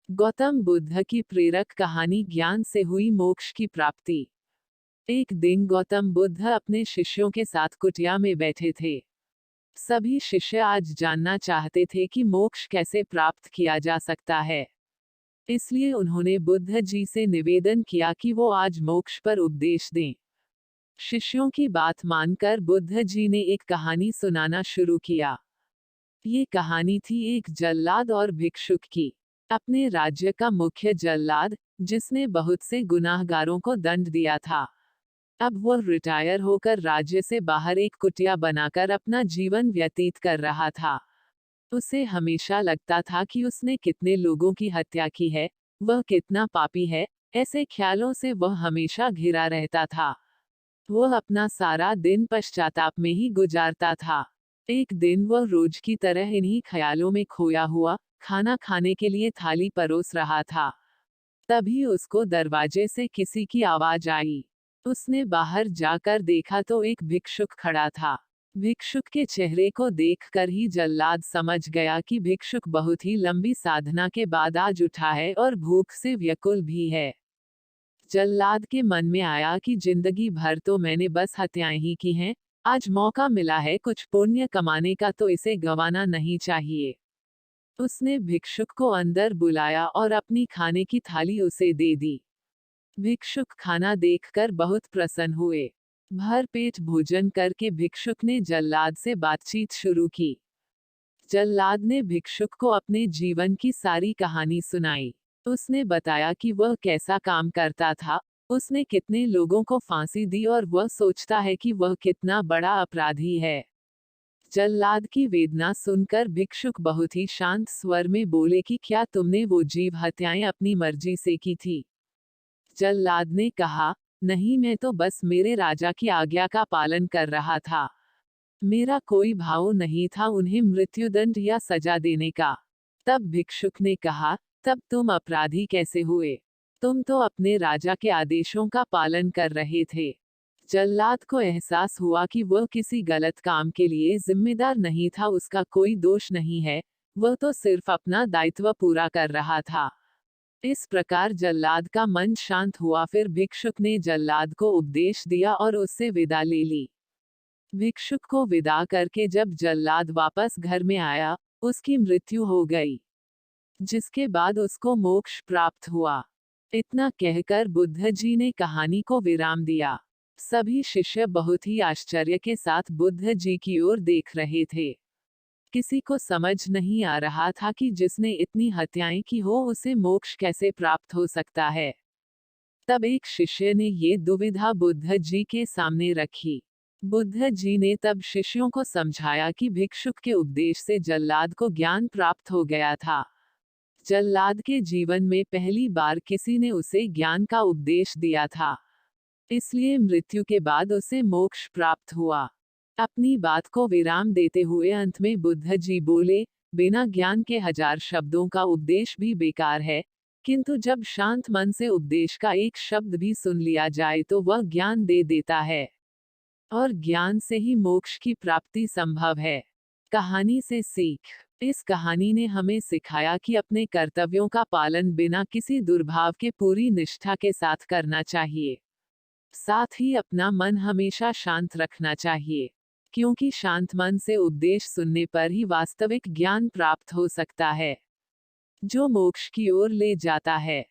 गौतम बुद्ध की प्रेरक कहानी ज्ञान से हुई मोक्ष की प्राप्ति। एक दिन गौतम बुद्ध अपने शिष्यों के साथ कुटिया में बैठे थे। सभी शिष्य आज जानना चाहते थे कि मोक्ष कैसे प्राप्त किया जा सकता है। इसलिए उन्होंने बुद्ध जी से निवेदन किया कि वो आज मोक्ष पर उपदेश दें। शिष्यों की बात मानकर बुद्ध जी ने एक कहानी सुनाना शुरू किया। ये कहानी थी एक जल्लाद और भिक्षुक की। अपने राज्य का मुख्य जल्लाद, जिसने बहुत से गुनाहगारों को दंड दिया था, अब वह रिटायर होकर राज्य से बाहर एक कुटिया बनाकर अपना जीवन व्यतीत कर रहा था। उसे हमेशा लगता था कि उसने कितने लोगों की हत्या की है, वह कितना पापी है। ऐसे ख्यालों से वह हमेशा घिरा रहता था। वह अपना सारा दिन पश्चाताप में ही गुजारता था। एक दिन वह रोज की तरह इन्हीं ख्यालों में खोया हुआ खाना खाने के लिए थाली परोस रहा था। तभी उसको दरवाजे से किसी की आवाज आई। उसने बाहर जाकर देखा तो एक भिक्षुक खड़ा था। भिक्षुक के चेहरे को देखकर ही जल्लाद समझ गया कि भिक्षुक बहुत ही लंबी साधना के बाद आज उठा है और भूख से व्याकुल भी है। जल्लाद के मन में आया कि जिंदगी भर तो मैंने बस हत्याएं ही की हैं, आज मौका मिला है कुछ पुण्य कमाने का, तो इसे गंवाना नहीं चाहिए। उसने भिक्षुक को अंदर बुलाया और अपनी खाने की थाली उसे दे दी। भिक्षुक खाना देखकर बहुत प्रसन्न हुए। भर पेट भोजन करके भिक्षुक ने जल्लाद से बातचीत शुरू की। जल्लाद ने भिक्षुक को अपने जीवन की सारी कहानी सुनाई। उसने बताया कि वह कैसा काम करता था, उसने कितने लोगों को फांसी दी और वह सोचता है कि वह कितना बड़ा अपराधी है। जल्लाद की वेदना सुनकर भिक्षुक बहुत ही शांत स्वर में बोले कि क्या तुमने वो जीव हत्याएं अपनी मर्जी से की थी? जल्लाद ने कहा, नहीं, मैं तो बस मेरे राजा की आज्ञा का पालन कर रहा था। मेरा कोई भाव नहीं था उन्हें मृत्युदंड या सजा देने का। तब भिक्षुक ने कहा, तब तुम अपराधी कैसे हुए? तुम तो अपने राजा के आदेशों का पालन कर रहे थे। जल्लाद को एहसास हुआ कि वह किसी गलत काम के लिए जिम्मेदार नहीं था, उसका कोई दोष नहीं है, वह तो सिर्फ अपना दायित्व पूरा कर रहा था। इस प्रकार जल्लाद का मन शांत हुआ। फिर भिक्षुक ने जल्लाद को उपदेश दिया और उससे विदा ले ली। भिक्षुक को विदा करके जब जल्लाद वापस घर में आया, उसकी मृत्यु हो गई, जिसके बाद उसको मोक्ष प्राप्त हुआ। इतना कहकर बुद्ध जी ने कहानी को विराम दिया। सभी शिष्य बहुत ही आश्चर्य के साथ बुद्ध जी की ओर देख रहे थे। किसी को समझ नहीं आ रहा था कि जिसने इतनी हत्याएं की हो उसे मोक्ष कैसे प्राप्त हो सकता है। तब एक शिष्य ने ये दुविधा बुद्ध जी के सामने रखी। बुद्ध जी ने तब शिष्यों को समझाया कि भिक्षुक के उपदेश से जल्लाद को ज्ञान प्राप्त हो गया था। जल्लाद के जीवन में पहली बार किसी ने उसे ज्ञान का उपदेश दिया था, इसलिए मृत्यु के बाद उसे मोक्ष प्राप्त हुआ। अपनी बात को विराम देते हुए अंत में बुद्ध जी बोले, बिना ज्ञान के 1000 शब्दों का उपदेश भी बेकार है, किंतु जब शांत मन से उपदेश का एक शब्द भी सुन लिया जाए तो वह ज्ञान दे देता है, और ज्ञान से ही मोक्ष की प्राप्ति संभव है। कहानी से सीख। इस कहानी ने हमें सिखाया कि अपने कर्तव्यों का पालन बिना किसी दुर्भाव के पूरी निष्ठा के साथ करना चाहिए। साथ ही अपना मन हमेशा शांत रखना चाहिए, क्योंकि शांत मन से उपदेश सुनने पर ही वास्तविक ज्ञान प्राप्त हो सकता है, जो मोक्ष की ओर ले जाता है।